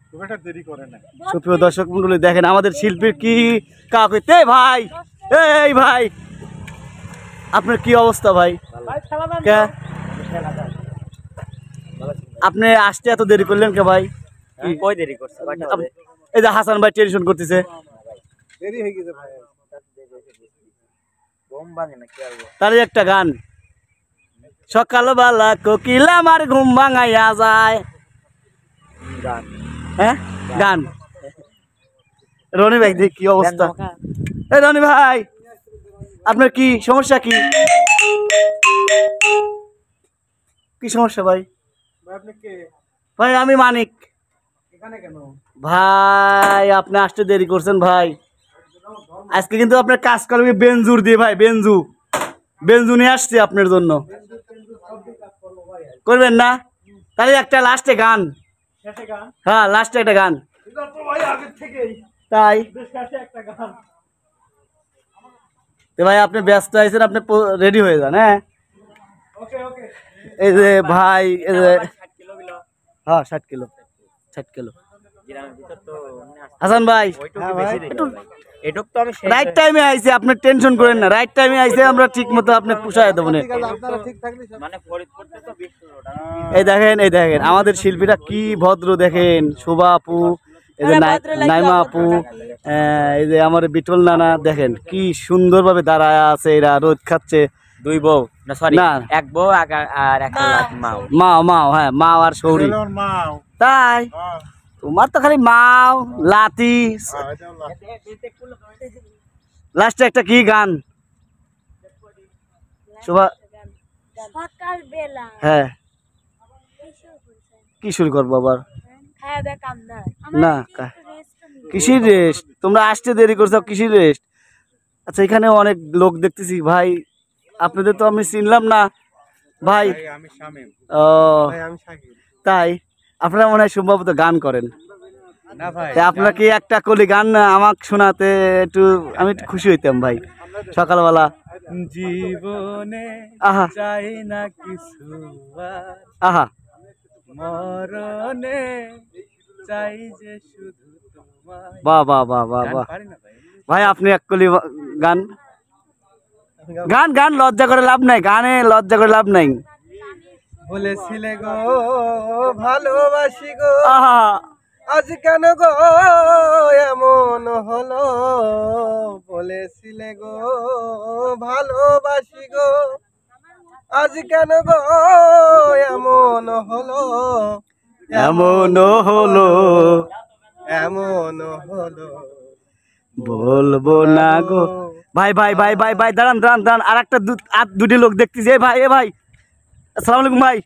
খুব একটা দেরি করে না। সুপ্রিয় দর্শক মন্ডলী দেখেন আমাদের শিল্পীর কি কাকইতে ভাই, এই ভাই আপনার কি অবস্থা ভাই? আপনি আসতে এত দেরি করলেন কে ভাই? কই দেরি করছে? এই যে হাসান ভাই টেনশন করতেছে। দেরি হয়ে গেছে ভাই। ঘুম ভাঙে না কি হবে? তার একটা গান, সকালবেলা কোকিল আমার ঘুম ভাঙাইয়া যায়। গান, হ্যাঁ গান। রনি ভাই দেখ কি অবস্থা। এই রনি ভাই আপনার কি সমস্যা? কি কি সমস্যা ভাই? ভাই আপনি কে? ভাই আমি মানিক। এখানে কেন? ভাই আপনি আসতে দেরি করছেন ভাই। আজকে কিন্তু আপনার কাজ করবে বেঞ্জুর দিয়ে ভাই, বেঞ্জু নিয়ে আসছি আপনার জন্য। করবেন না? তাহলে একটা লাস্টে গান। হ্যাঁ লাস্টে একটা গান। তাই তো ভাই আপনি ব্যস্ত আছেন, আপনি রেডি হয়ে যান। হ্যাঁ এই যে ভাই, এই যে হ্যাঁ 60 কিলো। হাসান ভাই রাইট টাইমে আইছে, আপনি টেনশন করেন না। রাইট টাইমে আইছে, আমরা ঠিক মতো আপনি পুষায় দেবো না। এই দেখেন আমাদের শিল্পীরা কি ভদ্র, দেখেন শোভা আপু, এই যে নাইমা আপু, এই যে আমার বিটল নানা, দেখেন কি সুন্দর ভাবে দাঁড়ায় আছে। এরা রোদ খাচ্ছে। দুই বউ না, সরি না এক বউ আর একটা মাও। মাও হ্যাঁ, মাও আর সৌরি। তাই তোমার তো খালি মাও লাতি। লাস্টে একটা কি গান শোভা? হ্যাঁ কি শুরু করবো আবার? না কিসির রেস্ট? তোমরা আসতে দেরি করছো, কিসির রেস্ট? আচ্ছা এখানে অনেক লোক দেখতেছি ভাই, আপনাদের তো আমি চিনলাম না ভাই। ও তাই আপনারা মনে হয় সম্ভবত গান করেন। আপনার কি একটা কলি গান আমাকে শোনাতে একটু, আমি একটু খুশি হইতাম ভাই সকালবেলা। জীবনে আহা চাই না কিছু, আহা মরণে চাই যে শুধু তোমায়। বাহ বাহ বাহ বাহ বাহ ভাই, আপনি এক কলি গান। গান লজ্জা করে লাভ নাই, গানে লজ্জা করে লাভ নাই। বলেছিলে গো ভালোবাসি গো, আহা আজ কেন গো এমন হলো? বলেছিলে গো ভালোবাসি গো, আজ কেন গো এমন হলো? এমন হলো বলবো না গো। ভাই ভাই ভাই ভাই ভাই দাঁড়ান দাঁড়ান দাঁড়ান, আর একটা দুটি লোক দেখতেছি। ভাই এ ভাই আসসালামু আলাইকুম ভাই।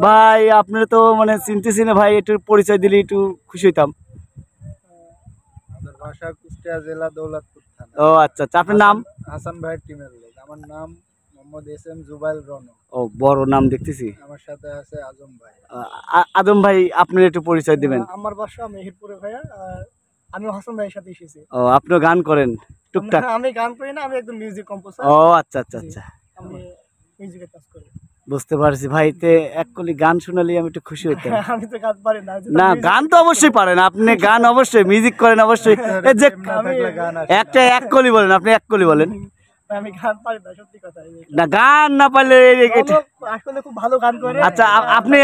ভাই আপনি তো মানে চিনতেছি না ভাই, একটু পরিচয় দিলে একটু খুশি হইতাম। আমাদের ভাষা কুষ্টিয়া জেলা দৌলতপুর থানা। ও আচ্ছা আচ্ছা, আপনার নাম? হাসান ভাইয়ের টিমের লোক। আমার নাম মোহাম্মদ এস.এম. জুবাইল রনক। ও বড় নাম দেখতেছি। আমার সাথে আছে আজম ভাই। আদম ভাই আপনি একটু পরিচয় দিবেন। আমার বাসা মেহেরপুরে ভাইয়া, আমি হাসান ভাইয়ের সাথে এসেছি। ও আপনিও গান করেন টুকটাক? আমি গান করি না, আমি একদম মিউজিক কম্পোজার। ও আচ্ছা আচ্ছা আচ্ছা, আমি মিউজিকের কাজ করি। বুঝতে পারছি ভাই। তে এক কলি গান শোনালে আমি একটু খুশি হইতাম। আমি তো গান পারি না। না গান তো অবশ্যই পারেন আপনি, গান অবশ্যই, মিউজিক করেন অবশ্যই। এই যে একটা এক কলি বলেন, আপনি এক কলি বলেন। আমি গান পারি না, সত্যি কথা। না গান না পারলে আসলে খুব ভালো গান করে। আচ্ছা আপনি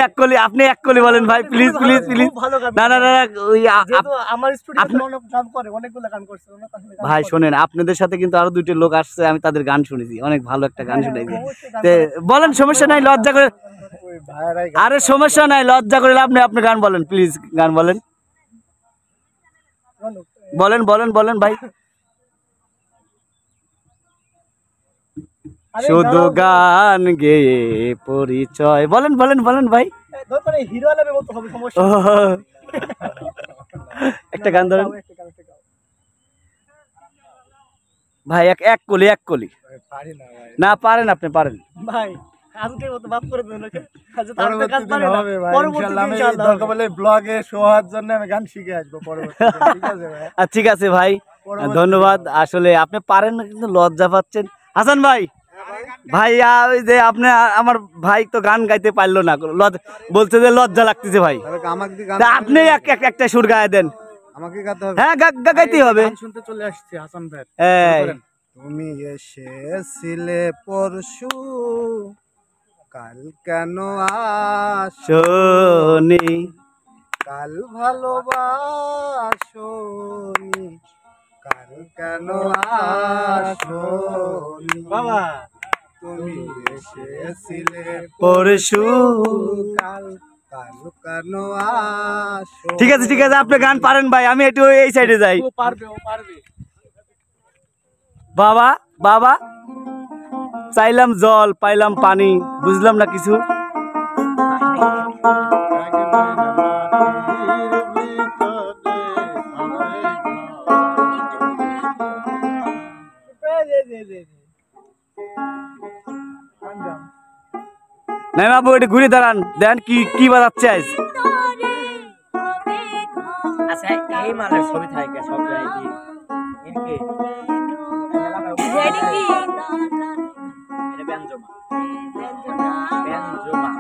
এক কলি বলেন ভাই, প্লিজ প্লিজ প্লিজ। না না না ওই আমার স্টুডিওতে অনেক গান করে, অনেকগুলো গান করছে ভাই। শোনেন আপনাদের সাথে কিন্তু আরো দুইটা লোক আসছে, আমি তাদের গান শুনেছি, অনেক ভালো একটা গান শুনেছি। বলেন সমস্যা নাই, লজ্জা করে। আরে সমস্যা নাই, লজ্জা করে লাভ নেই, আপনি গান বলেন প্লিজ, গান বলেন বলেন বলেন বলেন ভাই। শুধু গান গেয়ে পরিচয়, বলেন বলেন বলেন ভাই। একটা গান ধরেন ভাই, এক কলি না পারেন, আপনি পারেন ভাই। আজকের মতো মাফ করে দেন ওকে। পরবর্তীতে ব্লগে শো হওয়ার জন্য আমি গান শিখে আসবো পরবর্তীতে। ঠিক আছে ভাই? ঠিক আছে ভাই, ধন্যবাদ। আসলে আপনি পারেন না কিন্তু লজ্জা পাচ্ছেন। হাসান ভাই ভাইয়া ওই যে আপনি আমার ভাই তো গান গাইতে পারলো না, বলছে যে লজ্জা লাগতেছে ভাই। আমাকে দিয়ে গান তা আপনি একটা সুর গায়ে দেন। আমাকে গাইতে হবে। হ্যাঁ গাইতেই হবে। গান শুনতে চলে আসছি হাসান ভাই। এই তুমি এসেছিলে পরশু, কাল কেন শোনি কাল ভালোবাসোনি, কাল কেন আসোনি বাবা, তুমি এসেছিলে পরশু। কাল কাল কেন আসো। ঠিক আছে আপনি গান পারেন ভাই, আমি একটু এই সাইডে যাই। ও পারবে। বাবা বাবা চাইলাম জল পাইলাম পানি, বুঝলাম না কিছু। নাই বাবু এটা ঘুরে দাঁড়ান, দেন কি বাজাচ্ছে আজ। আচ্ছা এই মালের ছবি থাকে সব জায়গায় এনকে রেডি কি এটা ব্যঞ্জমা ব্যঞ্জমা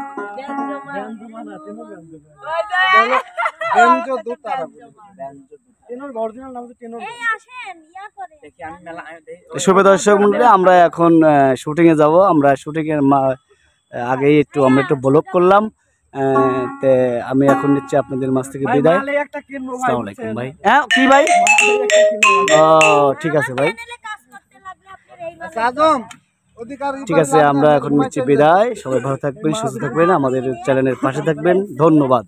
বেঞ্জো দোতারা টেনর অরিজিনাল নাম হচ্ছে টেনর। এই আসেন ইয়া করে দেখি আমি মেলা শুভ দর্শক মণ্ডলী, আমরা এখন শুটিং এ যাব। আমরা শুটিং এর আগেই আমরা একটু ব্লগ করলাম। তে আমি এখন নিচ্ছি আপনাদের মাঝ থেকে বিদায়। আসসালামু আলাইকুম ভাই। হ্যাঁ কি ভাই? ও ঠিক আছে ভাই, চ্যানেলে কাজ করতে লাগলে আপনার এই সাজম অধিকার ঠিক আছে। আমরা এখন নিচ্ছি বিদায়। সবাই ভালো থাকবেন, সুস্থ থাকবেন, আমাদের চ্যানেলের পাশে থাকবেন। ধন্যবাদ।